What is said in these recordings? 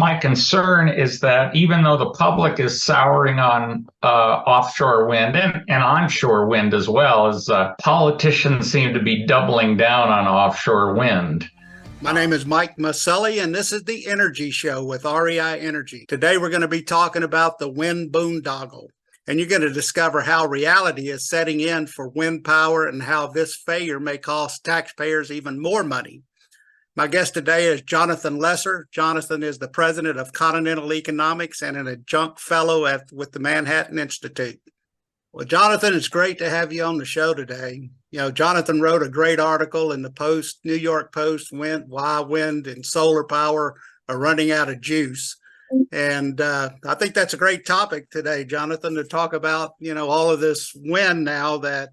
my concern is that even though the public is souring on offshore wind and onshore wind as well, as politicians seem to be doubling down on offshore wind. My name is Mike Mauceli, and this is the Energy Show with REI Energy. Today, we're going to be talking about the wind boondoggle, and you're going to discover how reality is setting in for wind power and how this failure may cost taxpayers even more money. My guest today is Jonathan Lesser. Jonathan is the president of Continental Economics and an adjunct fellow with the Manhattan Institute. Well, Jonathan, it's great to have you on the show today. You know, Jonathan wrote a great article in the New York Post, Why Wind and Solar Power Are Running Out of Juice. And I think that's a great topic today, Jonathan, to talk about, all of this wind now that,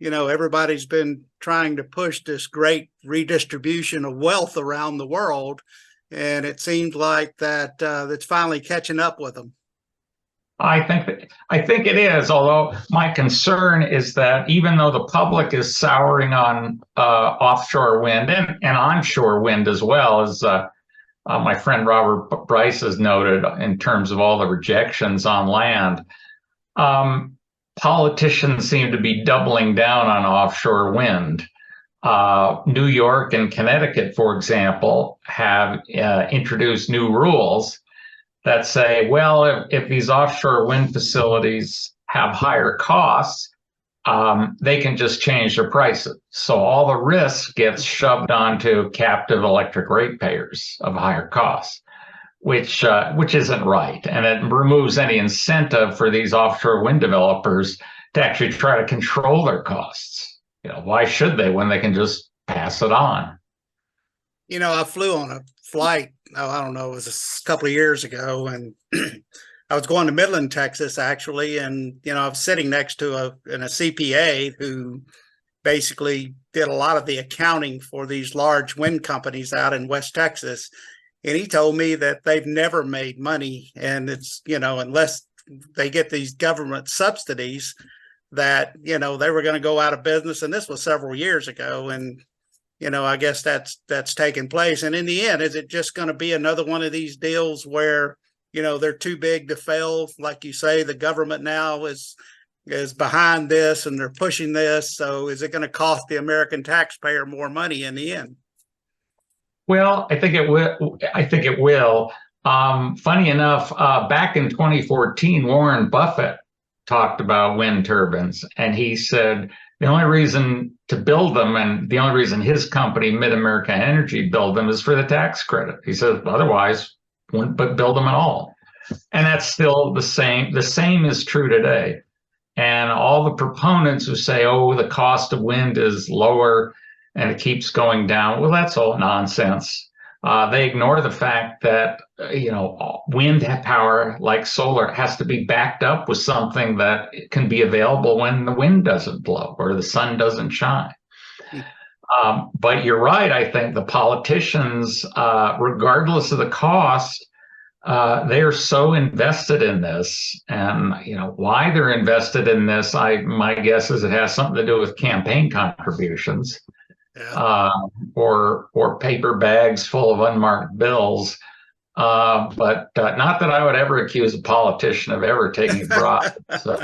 everybody's been trying to push this great redistribution of wealth around the world. And it seems like that's finally catching up with them. I think it is, although my concern is that even though the public is souring on offshore wind and onshore wind as well, as my friend Robert Bryce has noted in terms of all the rejections on land, politicians seem to be doubling down on offshore wind. New York and Connecticut, for example, have introduced new rules that say, well, if these offshore wind facilities have higher costs, they can just change their prices. So all the risk gets shoved onto captive electric ratepayers of higher costs, which isn't right. And it removes any incentive for these offshore wind developers to actually try to control their costs. Why should they when they can just pass it on? I flew on a flight, I don't know, it was a couple of years ago, and I was going to Midland, Texas, actually, and, I was sitting next to a CPA who basically did a lot of the accounting for these large wind companies out in West Texas, and he told me that they've never made money, and it's, unless they get these government subsidies, that, they were going to go out of business, and this was several years ago, and I guess that's taken place. And in the end, is it just going to be another one of these deals where, they're too big to fail? Like you say, the government now is behind this and they're pushing this. So is it going to cost the American taxpayer more money in the end? Well, I think it will. Funny enough, back in 2014, Warren Buffett talked about wind turbines, and he said the only reason to build them, and the only reason his company, Mid-America Energy, build them is for the tax credit. He said otherwise wouldn't build them at all. And that's still the same. The same is true today. And all the proponents who say, oh, the cost of wind is lower and it keeps going down, well, that's all nonsense. They ignore the fact that, wind power, like solar, has to be backed up with something that can be available when the wind doesn't blow or the sun doesn't shine. But you're right. I think the politicians, regardless of the cost, they are so invested in this. And, why they're invested in this, my guess is it has something to do with campaign contributions. Yeah. Or paper bags full of unmarked bills. But not that I would ever accuse a politician of ever taking bribes. So,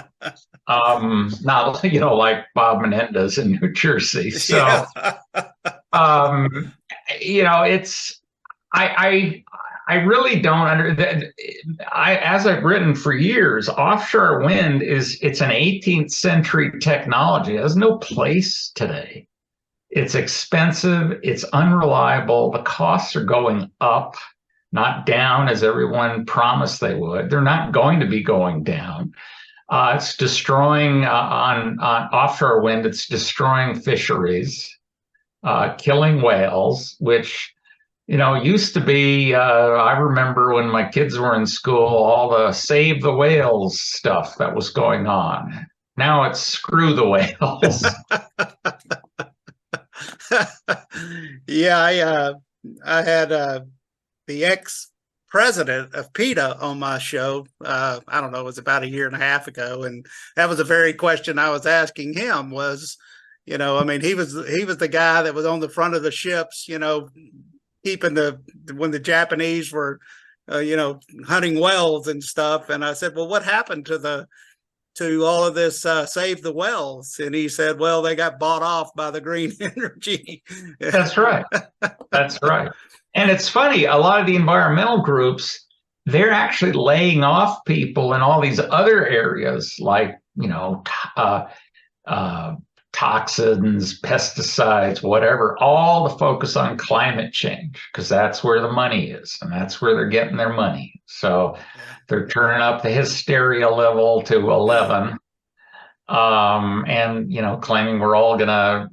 not, like Bob Menendez in New Jersey. So, it's, I really don't as I've written for years, offshore wind it's an 18th century technology. It has no place today. It's expensive. It's unreliable. The costs are going up, not down as everyone promised they would. They're not going to be going down. It's destroying on offshore wind. It's destroying fisheries, killing whales, which, used to be, I remember when my kids were in school, all the save the whales stuff that was going on. Now it's screw the whales. Yeah, I had the ex-president of PETA on my show. I don't know, it was about a year and a half ago, and that was the very question I was asking him was, he was the guy that was on the front of the ships, keeping when the Japanese were hunting whales and stuff. And I said, well, what happened to all of this save the whales? And he said, well, they got bought off by the green energy. That's right. That's right. And it's funny, a lot of the environmental groups, they're actually laying off people in all these other areas like, toxins, pesticides, whatever, all to focus on climate change, because that's where the money is and that's where they're getting their money. So they're turning up the hysteria level to 11, and, claiming we're all going to,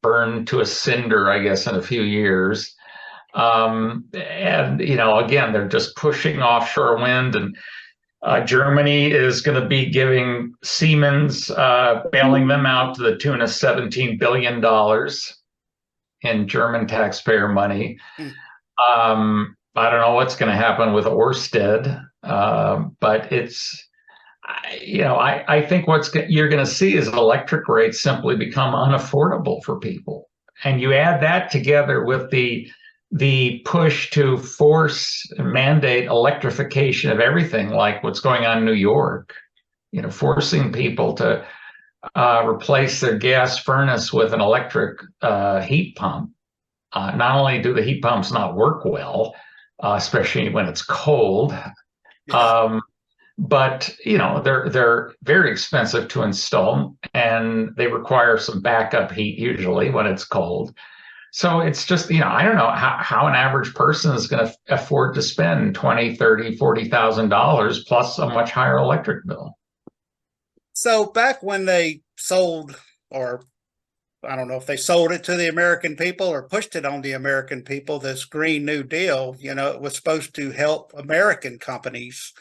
burn to a cinder, I guess, in a few years. Again, they're just pushing offshore wind, and Germany is going to be giving Siemens, bailing them out to the tune of $17 billion in German taxpayer money. I don't know what's going to happen with Ørsted, but I think you're going to see is electric rates simply become unaffordable for people. And you add that together with the push to force and mandate electrification of everything, like what's going on in New York, forcing people to replace their gas furnace with an electric heat pump. Not only do the heat pumps not work well, especially when it's cold, but they're very expensive to install, and they require some backup heat usually when it's cold. So it's just, I don't know how an average person is going to afford to spend $20,000, $30,000, $40,000 plus a much higher electric bill. So back when they sold, or I don't know if they sold it to the American people or pushed it on the American people, this Green New Deal, it was supposed to help American companies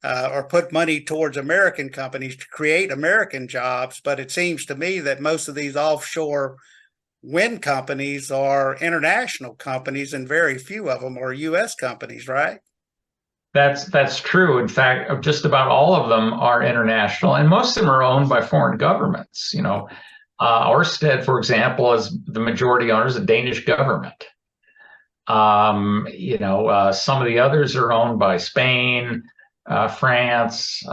or put money towards American companies to create American jobs. But it seems to me that most of these offshore wind companies are international companies, and very few of them are U.S. companies, right? That's true. In fact, just about all of them are international, and most of them are owned by foreign governments. Ørsted, for example, is the majority owner is the Danish government. Some of the others are owned by Spain, France.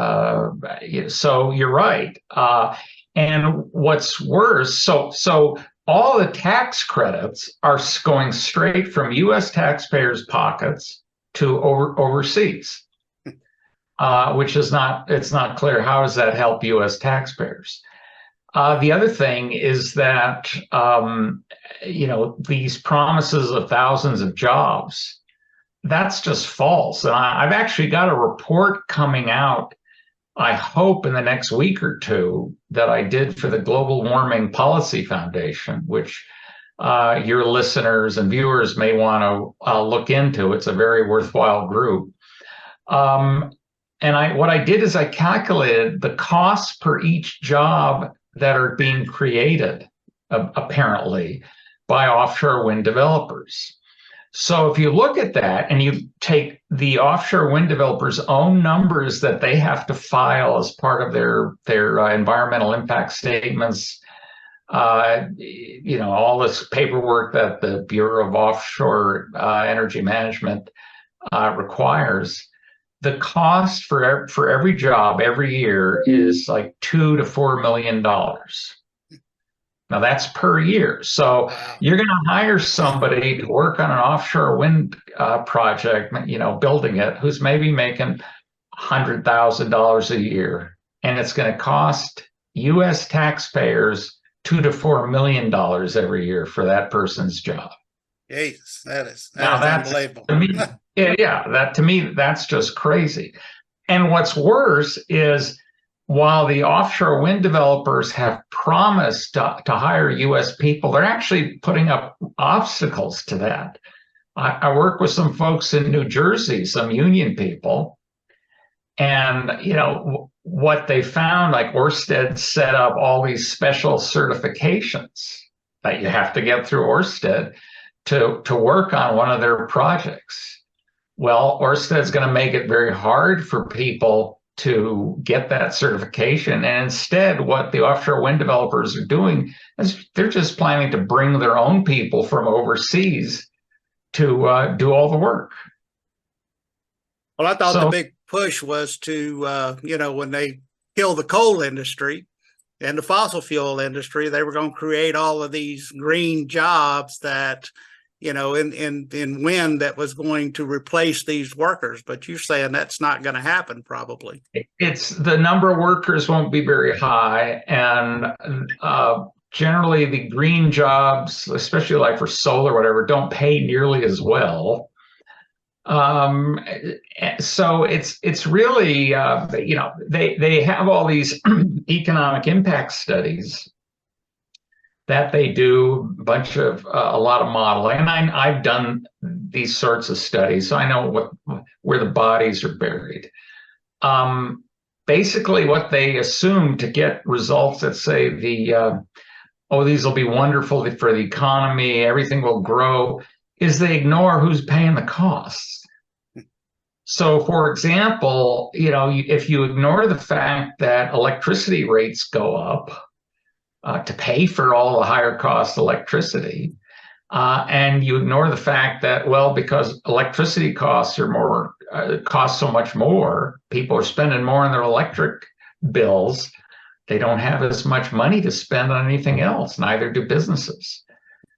So you're right. And what's worse, so all the tax credits are going straight from U.S. taxpayers' pockets to overseas, which is it's not clear. How does that help U.S. taxpayers? The other thing is that, these promises of thousands of jobs, that's just false. And I've actually got a report coming out, I hope in the next week or two, that I did for the Global Warming Policy Foundation, which your listeners and viewers may want to look into. It's a very worthwhile group. And what I did is I calculated the costs per each job that are being created, apparently, by offshore wind developers. So if you look at that and you take the offshore wind developers' own numbers that they have to file as part of their environmental impact statements, all this paperwork that the Bureau of Offshore Energy Management requires, the cost for every job every year is like $2 to $4 million. Now that's per year. So you're going to hire somebody to work on an offshore wind project, building it, who's maybe making $100,000 a year, and it's going to cost U.S. taxpayers $2 to $4 million every year for that person's job. Jesus, that is unbelievable. To me, that's just crazy. And what's worse is, while the offshore wind developers have promised to hire U.S. people, they're actually putting up obstacles to that. I work with some folks in New Jersey, some union people, and what they found, like Ørsted set up all these special certifications that you have to get through Ørsted to work on one of their projects. Well, Ørsted's going to make it very hard for people to get that certification. And instead, what the offshore wind developers are doing is they're just planning to bring their own people from overseas to do all the work. Well, I thought the So big push was to, when they kill the coal industry and the fossil fuel industry, they were going to create all of these green jobs that, in wind that was going to replace these workers. But you're saying that's not going to happen, probably. it's the number of workers won't be very high, and generally the green jobs, especially like for solar, or whatever, don't pay nearly as well. Um, so it's really they have all these economic impact studies that they do a lot of modeling, and I've done these sorts of studies, so I know where the bodies are buried. Basically, what they assume to get results that say these will be wonderful for the economy, everything will grow, is they ignore who's paying the costs. So, for example, if you ignore the fact that electricity rates go up to pay for all the higher cost electricity, and you ignore the fact that, well, because electricity costs are more, cost so much more, people are spending more on their electric bills. They don't have as much money to spend on anything else. Neither do businesses.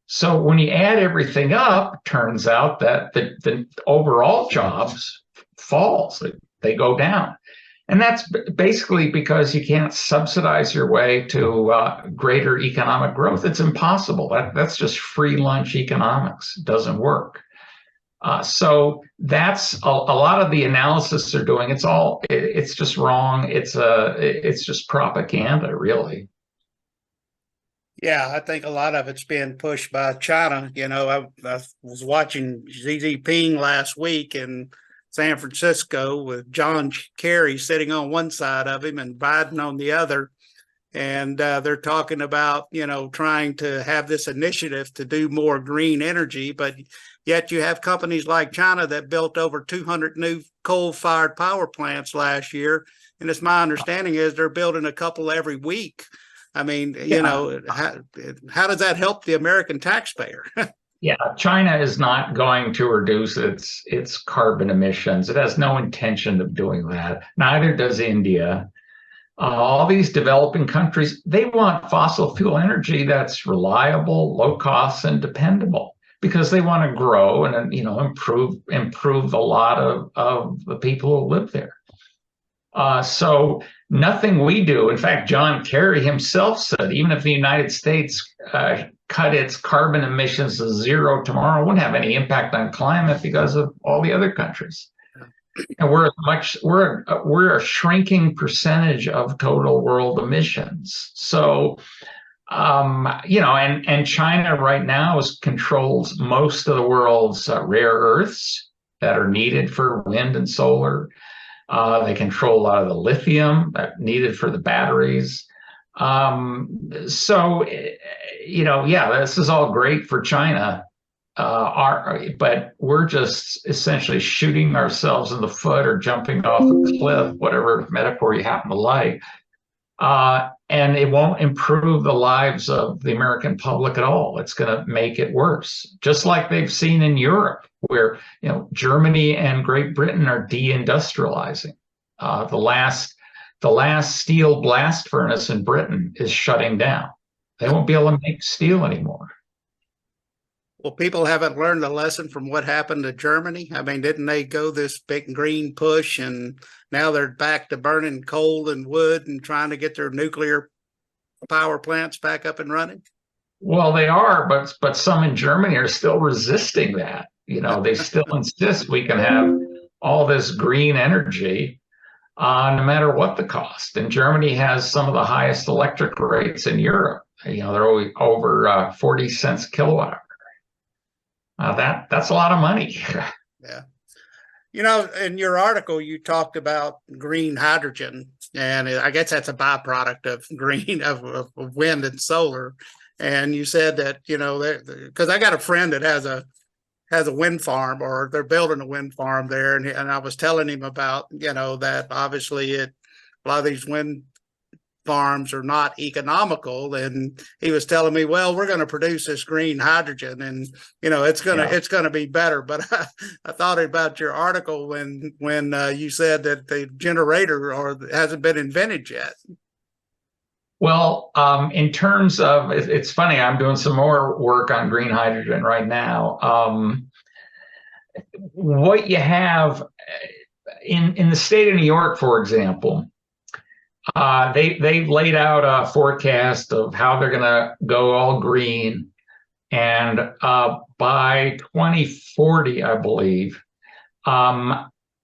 So when you add everything up, it turns out that the overall jobs falls. They go down. And that's basically because you can't subsidize your way to greater economic growth. It's impossible. That's just free lunch economics. It doesn't work. So that's a lot of the analysis they're doing. It's just wrong. It's just propaganda, really. Yeah, I think a lot of it's being pushed by China. I was watching Xi Jinping last week in San Francisco with John Kerry sitting on one side of him and Biden on the other. And they're talking about, trying to have this initiative to do more green energy. But yet you have companies like China that built over 200 new coal-fired power plants last year. And it's my understanding is they're building a couple every week. I mean, how does that help the American taxpayer? Yeah, China is not going to reduce its carbon emissions. It has no intention of doing that. Neither does India. All these developing countries, they want fossil fuel energy that's reliable, low cost, and dependable because they want to grow and improve the lot of the people who live there. So nothing we do. In fact, John Kerry himself said, even if the United States cut its carbon emissions to zero tomorrow, it wouldn't have any impact on climate because of all the other countries. And we're a shrinking percentage of total world emissions. So, and China right now controls most of the world's rare earths that are needed for wind and solar. They control a lot of the lithium that needed for the batteries. So, this is all great for China. But we're just essentially shooting ourselves in the foot or jumping off a cliff, whatever metaphor you happen to like. And it won't improve the lives of the American public at all. It's going to make it worse, just like they've seen in Europe, where Germany and Great Britain are deindustrializing. The last steel blast furnace in Britain is shutting down. They won't be able to make steel anymore. Well, people haven't learned the lesson from what happened to Germany. I mean, didn't they go this big green push and now they're back to burning coal and wood and trying to get their nuclear power plants back up and running? Well, they are, but some in Germany are still resisting that. They still insist we can have all this green energy no matter what the cost. And Germany has some of the highest electric rates in Europe. They're over 40 cents kilowatt hour. That's a lot of money. Yeah. In your article, you talked about green hydrogen, and I guess that's a byproduct of of wind and solar. And you said that, because I got a friend that has a wind farm, or they're building a wind farm there. And I was telling him about, that obviously a lot of these wind farms are not economical. And he was telling me, well, we're going to produce this green hydrogen, and it's going to be better. But I thought about your article when you said that the generator hasn't been invented yet. Well, in terms of, it's funny, I'm doing some more work on green hydrogen right now. What you have in the state of New York, for example, they've laid out a forecast of how they're going to go all green, and by 2040, I believe,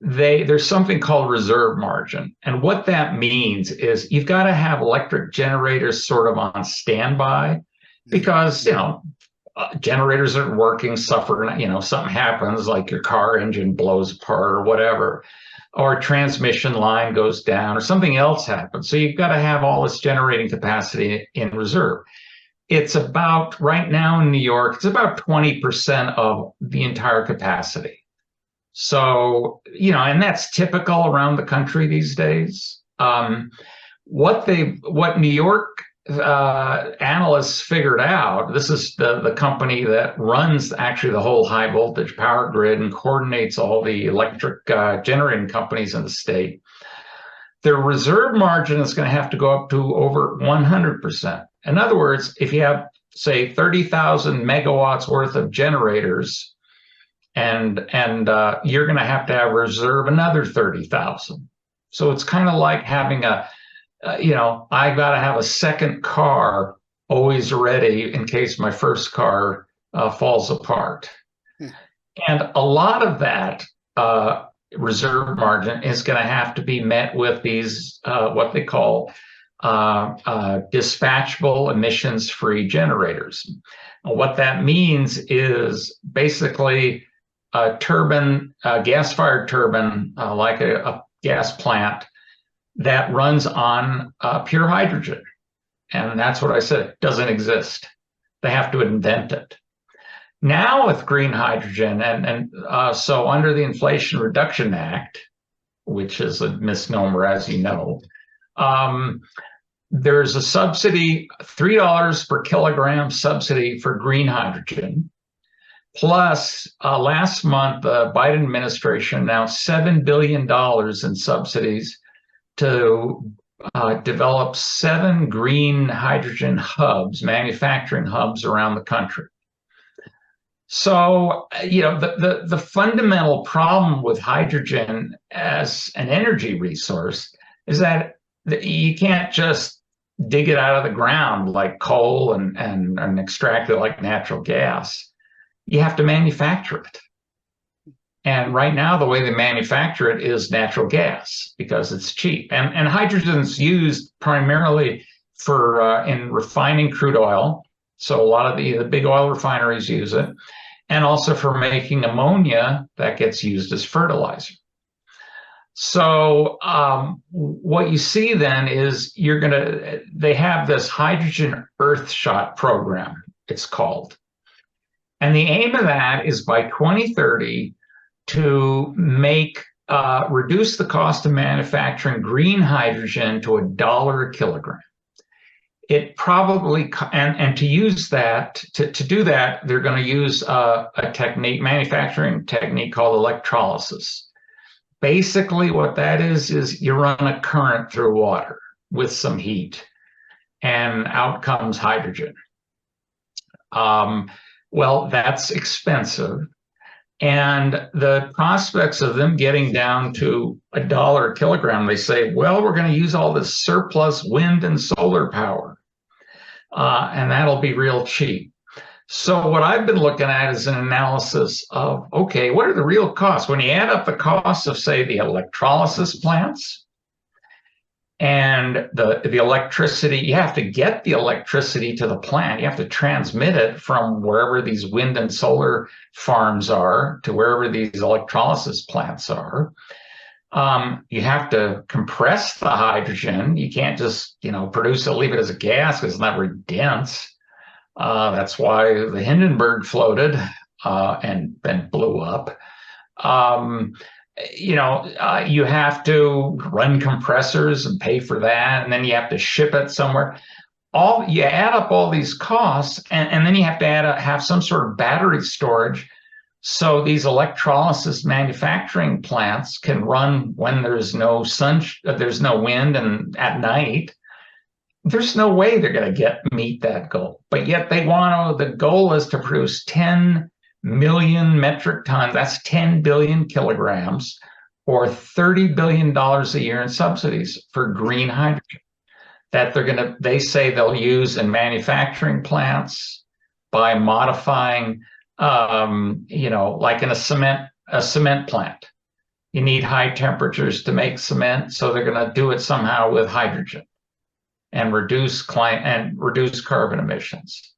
there's something called reserve margin. And what that means is you've got to have electric generators sort of on standby, because generators aren't working, something happens, like your car engine blows apart or whatever, or a transmission line goes down or something else happens. So you've got to have all this generating capacity in reserve. It's about, right now in New York, it's about 20% of the entire capacity. So, and that's typical around the country these days. What New York analysts figured out, this is the company that runs actually the whole high voltage power grid and coordinates all the electric generating companies in the state. Their reserve margin is going to have to go up to over 100%. In other words, if you have, say, 30,000 megawatts worth of generators, and you're going to have reserve another 30,000. So it's kind of like having I got to have a second car always ready in case my first car falls apart. And a lot of that reserve margin is going to have to be met with these what they call dispatchable emissions-free generators. And what that means is basically a turbine, a gas-fired turbine, like a gas plant, that runs on pure hydrogen. And that's what I said, it doesn't exist. They have to invent it. Now with green hydrogen, and so under the Inflation Reduction Act, which is a misnomer, as you know, there's a subsidy, $3 per kilogram subsidy for green hydrogen. Plus, last month, the Biden administration announced $7 billion in subsidies to develop 7 green hydrogen hubs, manufacturing hubs around the country. So, the fundamental problem with hydrogen as an energy resource is that you can't just dig it out of the ground like coal and extract it like natural gas. You have to manufacture it. And right now, the way they manufacture it is natural gas because it's cheap. And hydrogen's used primarily for in refining crude oil. So a lot of the big oil refineries use it. And also for making ammonia that gets used as fertilizer. So what you see then is they have this hydrogen Earthshot program, it's called. And the aim of that is by 2030 to reduce the cost of manufacturing green hydrogen to $1 a kilogram. It probably, and to use that, to do that, they're going to use a manufacturing technique called electrolysis. Basically what that is you run a current through water with some heat, and out comes hydrogen. Well, that's expensive. And the prospects of them getting down to $1 a kilogram, they say, well, we're going to use all this surplus wind and solar power, and that'll be real cheap. So what I've been looking at is an analysis of, okay, what are the real costs? When you add up the costs of, say, the electrolysis plants and the electricity, you have to get the electricity to the plant. You have to transmit it from wherever these wind and solar farms are to wherever these electrolysis plants are. You have to compress the hydrogen. You can't just, produce it, leave it as a gas because it's not very dense. That's why the Hindenburg floated and blew up. you have to run compressors and pay for that, and then you have to ship it somewhere. You add up all these costs, and then you have to have some sort of battery storage. So these electrolysis manufacturing plants can run when there's no there's no wind, and at night. There's no way they're going to meet that goal. But yet the goal is to produce 10 million metric tons. That's 10 billion kilograms, or $30 billion a year in subsidies for green hydrogen that they say they'll use in manufacturing plants by modifying, like in a cement plant. You need high temperatures to make cement, so they're going to do it somehow with hydrogen and reduce carbon emissions.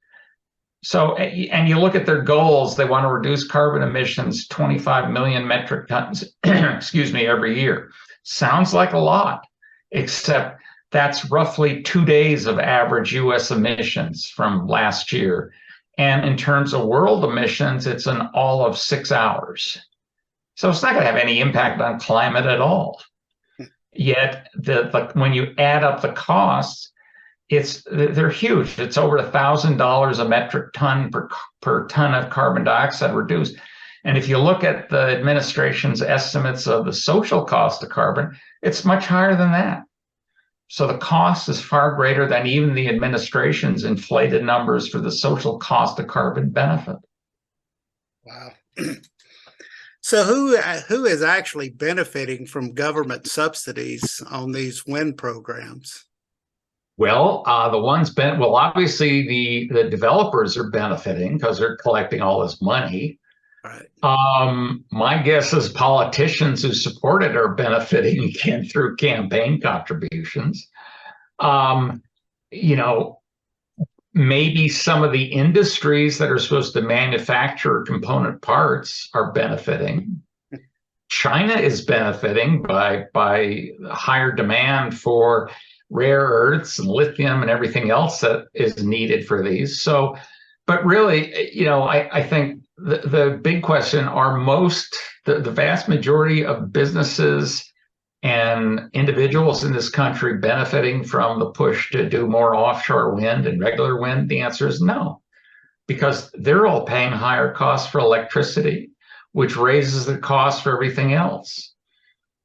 So, and you look at their goals, they want to reduce carbon emissions 25 million metric tons, every year. Sounds like a lot, except that's roughly 2 days of average US emissions from last year. And in terms of world emissions, it's an all of 6 hours. So it's not going to have any impact on climate at all. Yet when you add up the costs, they're huge. It's over $1,000 a metric ton per ton of carbon dioxide reduced. And if you look at the administration's estimates of the social cost of carbon, it's much higher than that. So the cost is far greater than even the administration's inflated numbers for the social cost of carbon benefit. Wow. So who is actually benefiting from government subsidies on these wind programs? Well, obviously the developers are benefiting because they're collecting all this money. Right. My guess is politicians who support it are benefiting again through campaign contributions. Maybe some of the industries that are supposed to manufacture component parts are benefiting. China is benefiting by higher demand for rare earths and lithium and everything else that is needed for these. So, but really, I think the big question are the vast majority of businesses and individuals in this country benefiting from the push to do more offshore wind and regular wind? The answer is no, because they're all paying higher costs for electricity, which raises the cost for everything else.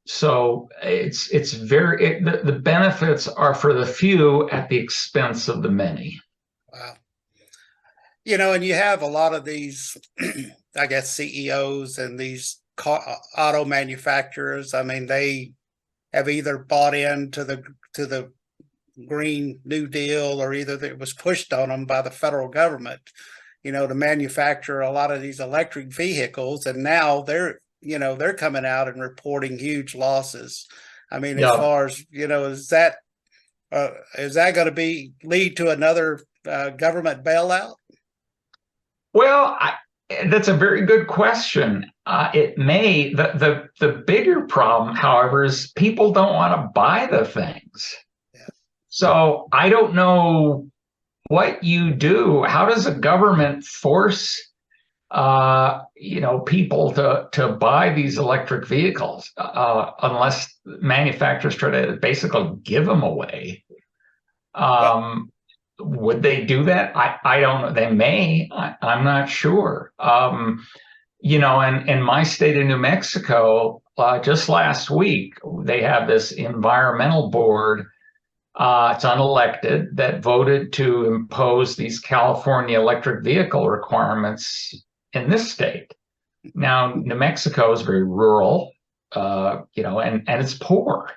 So the benefits are for the few at the expense of the many. Wow. And you have a lot of these, I guess, CEOs and these auto manufacturers. I mean, they have either bought into the Green New Deal, or either it was pushed on them by the federal government, to manufacture a lot of these electric vehicles. And now they're coming out and reporting huge losses. I mean, as far as, is that going to lead to another government bailout? Well, that's a very good question. It may. The bigger problem, however, is people don't want to buy the things. Yeah. So I don't know what you do. How does a government force people to buy these electric vehicles unless manufacturers try to basically give them away? Would they do that? I don't know. They may. I'm not sure. In my state of New Mexico, just last week, they have this environmental board. It's unelected, that voted to impose these California electric vehicle requirements in this state. Now, New Mexico is very rural, and it's poor.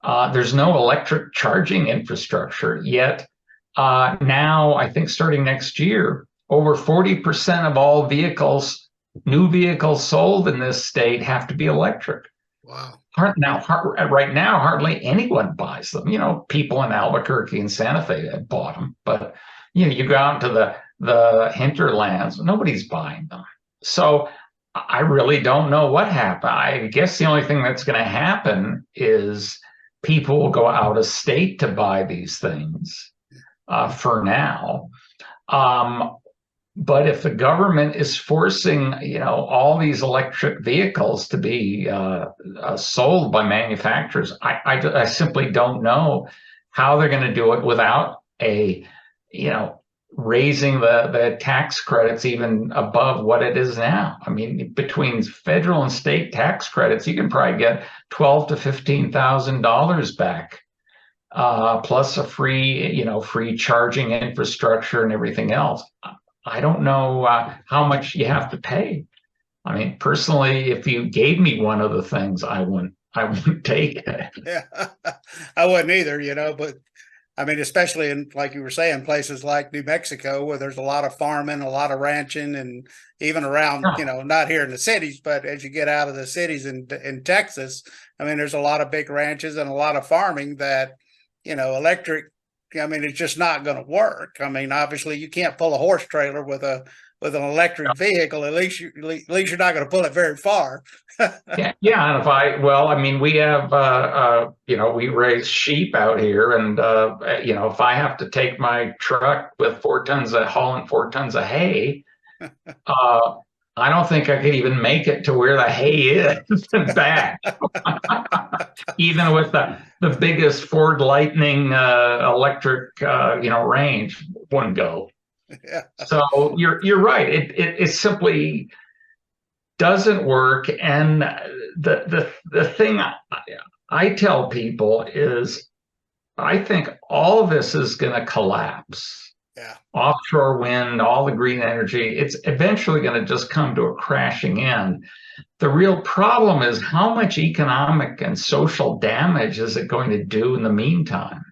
There's no electric charging infrastructure yet. Now, I think starting next year, over 40% of all new vehicles sold in this state have to be electric. Wow. Right now, hardly anyone buys them. People in Albuquerque and Santa Fe have bought them, but you go out into the hinterlands, nobody's buying them. So I really don't know what happened. I guess the only thing that's going to happen is people will go out of state to buy these things for now. But if the government is forcing, all these electric vehicles to be sold by manufacturers, I simply don't know how they're going to do it without raising the tax credits even above what it is now. I mean, between federal and state tax credits, you can probably get $12,000 to $15,000 back, plus a free charging infrastructure and everything else. I don't know how much you have to pay. I mean, personally, if you gave me one of the things, I wouldn't take it. Yeah, I wouldn't either, but I mean, especially in, like you were saying, places like New Mexico, where there's a lot of farming, a lot of ranching, and even around, not here in the cities, but as you get out of the cities in Texas, I mean, there's a lot of big ranches and a lot of farming that, electric, I mean, it's just not going to work. I mean, obviously, you can't pull a horse trailer with an electric vehicle. At least you're not going to pull it very far. Yeah. And we have, we raise sheep out here, and if I have to take my truck with hauling 4 tons of hay, I don't think I could even make it to where the hay is and back. Even with the biggest Ford Lightning electric, range, wouldn't go. Yeah. So you're right. It simply doesn't work. And the thing I tell people is, I think all of this is going to collapse. Yeah. Offshore wind, all the green energy, it's eventually going to just come to a crashing end. The real problem is, how much economic and social damage is it going to do in the meantime?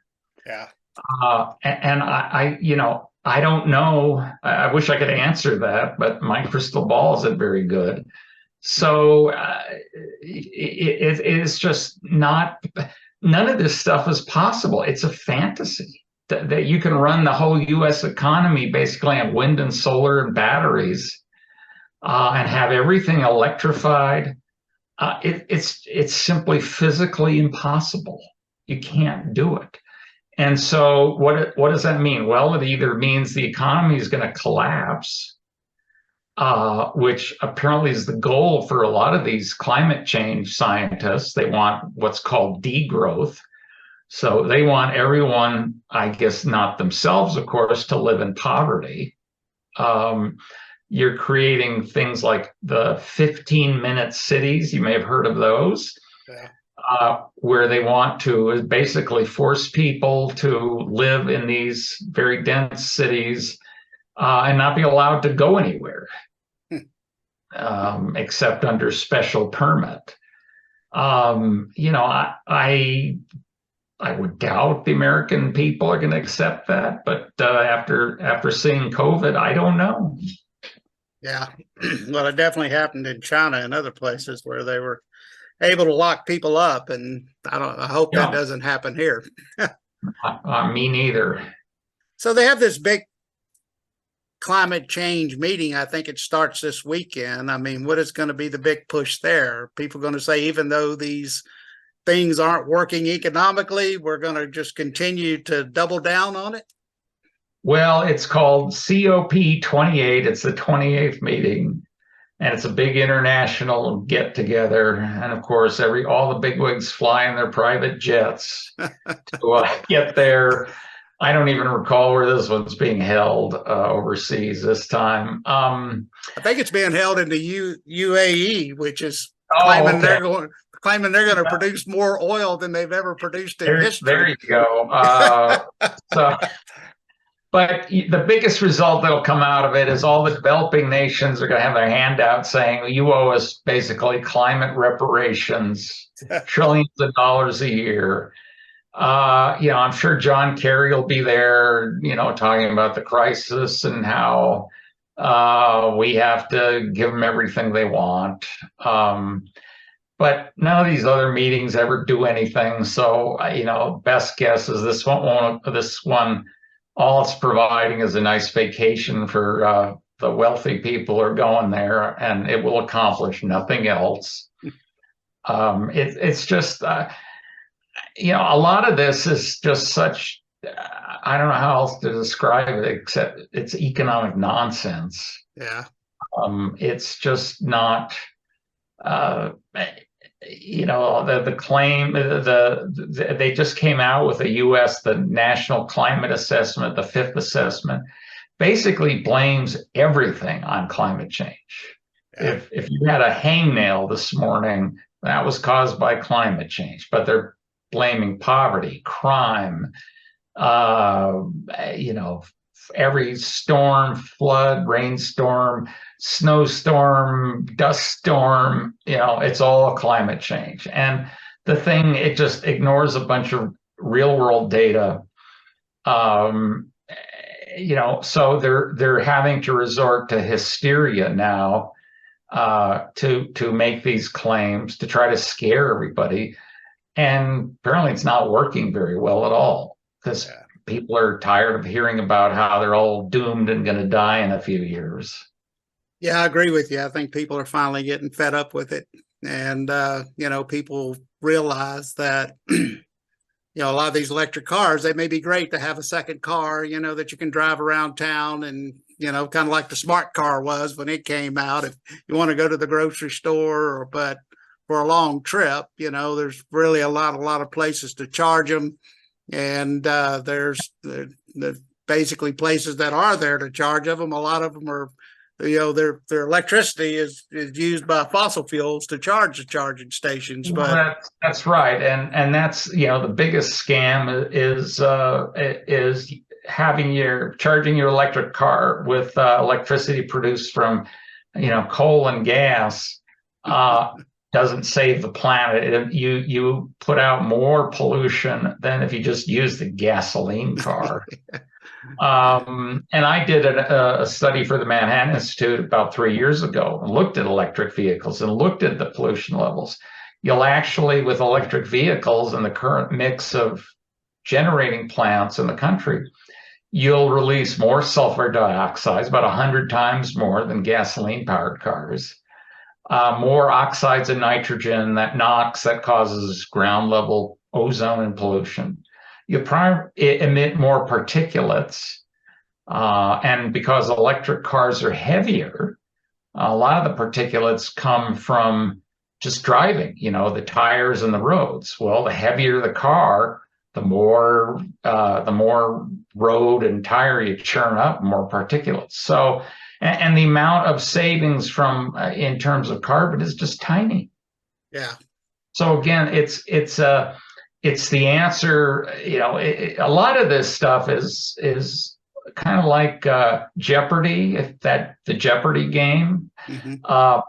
Yeah. And I don't know. I wish I could answer that, but my crystal ball isn't very good. So it is just not, none of this stuff is possible. It's a fantasy that you can run the whole U.S. economy basically on wind and solar and batteries, and have everything electrified. It's simply physically impossible. You can't do it. And so what does that mean? Well, it either means the economy is going to collapse, which apparently is the goal for a lot of these climate change scientists. They want what's called degrowth. So they want everyone, I guess not themselves, of course, to live in poverty. You're creating things like the 15-minute cities. You may have heard of those. Yeah. Where they want to basically force people to live in these very dense cities, and not be allowed to go anywhere, except under special permit. I would doubt the American people are going to accept that, but after seeing COVID, I don't know. Yeah, well, it definitely happened in China and other places where they were able to lock people up, and I hope that doesn't happen here. Me neither. So they have this big climate change meeting. I think it starts this weekend. I mean, what is going to be the big push there? Are people going to say, even though these things aren't working economically, we're going to just continue to double down on it? Well, it's called COP28. It's the 28th meeting, and it's a big international get together. And of course, all the bigwigs fly in their private jets to get there. I don't even recall where this one's being held overseas this time. I think it's being held in the UAE, which is claiming they're going to produce more oil than they've ever produced in history. There you go. But the biggest result that'll come out of it is all the developing nations are going to have their hand out saying, you owe us basically climate reparations, trillions of dollars a year. I'm sure John Kerry will be there, talking about the crisis and how we have to give them everything they want. But none of these other meetings ever do anything. So, best guess is this one, all it's providing is a nice vacation for the wealthy people who are going there, and it will accomplish nothing else. It's just, a lot of this is just such I don't know how else to describe it except it's economic nonsense. Yeah. It's just not, uh, the claim, they just came out with the National Climate Assessment, the fifth assessment, basically blames everything on climate change. Yeah. If you had a hangnail this morning, that was caused by climate change, but they're blaming poverty, crime, uh, every storm, flood, rainstorm, snowstorm, dust storm, it's all climate change. And the thing, it just ignores a bunch of real world data. Um, so they're having to resort to hysteria now to make these claims to try to scare everybody. And apparently it's not working very well at all because people are tired of hearing about how they're all doomed and going to die in a few years. Yeah, I agree with you. I think people are finally getting fed up with it. And, people realize that, a lot of these electric cars, they may be great to have a second car, that you can drive around town and, kind of like the smart car was when it came out. If you want to go to the grocery store, but for a long trip, there's really a lot of places to charge them. And there's the basically places that are there to charge of them. A lot of them are, their electricity is used by fossil fuels to charge the charging stations. But that's right, and that's the biggest scam is charging your electric car with electricity produced from coal and gas. Doesn't save the planet. You put out more pollution than if you just use the gasoline car. And I did a study for the Manhattan Institute about 3 years ago and looked at electric vehicles and looked at the pollution levels. You'll actually, with electric vehicles and the current mix of generating plants in the country, you'll release more sulfur dioxide, about 100 times more than gasoline-powered cars. More oxides of nitrogen, that NOx, that causes ground level ozone and pollution. You emit more particulates, and because electric cars are heavier, a lot of the particulates come from just driving, the tires and the roads. Well, the heavier the car, the more road and tire you churn up, more particulates. So, and the amount of savings in terms of carbon is just tiny. Yeah. So again, it's the answer. A lot of this stuff is kind of like Jeopardy, the Jeopardy game,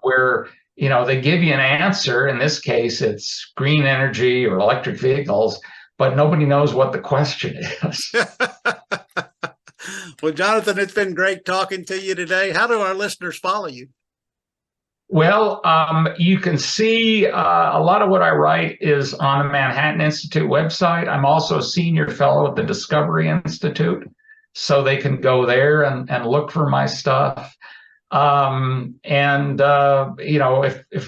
where they give you an answer. In this case, it's green energy or electric vehicles, but nobody knows what the question is. Well, Jonathan, it's been great talking to you today. How do our listeners follow you? Well, you can see a lot of what I write is on the Manhattan Institute website. I'm also a senior fellow at the Discovery Institute, so they can go there and look for my stuff. If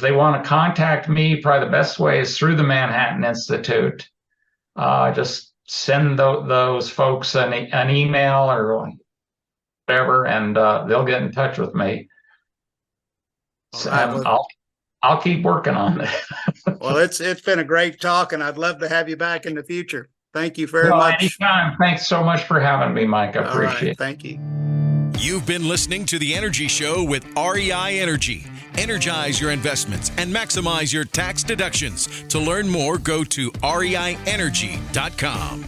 they want to contact me, probably the best way is through the Manhattan Institute. Just send those folks an email or whatever, and they'll get in touch with me. So I'll keep working on it. Well, it's been a great talk, and I'd love to have you back in the future. Thank you very much. Anytime. Thanks so much for having me, Mike. I appreciate it. Thank you. You've been listening to The Energy Show with REI Energy. Energize your investments and maximize your tax deductions. To learn more, go to reienergy.com.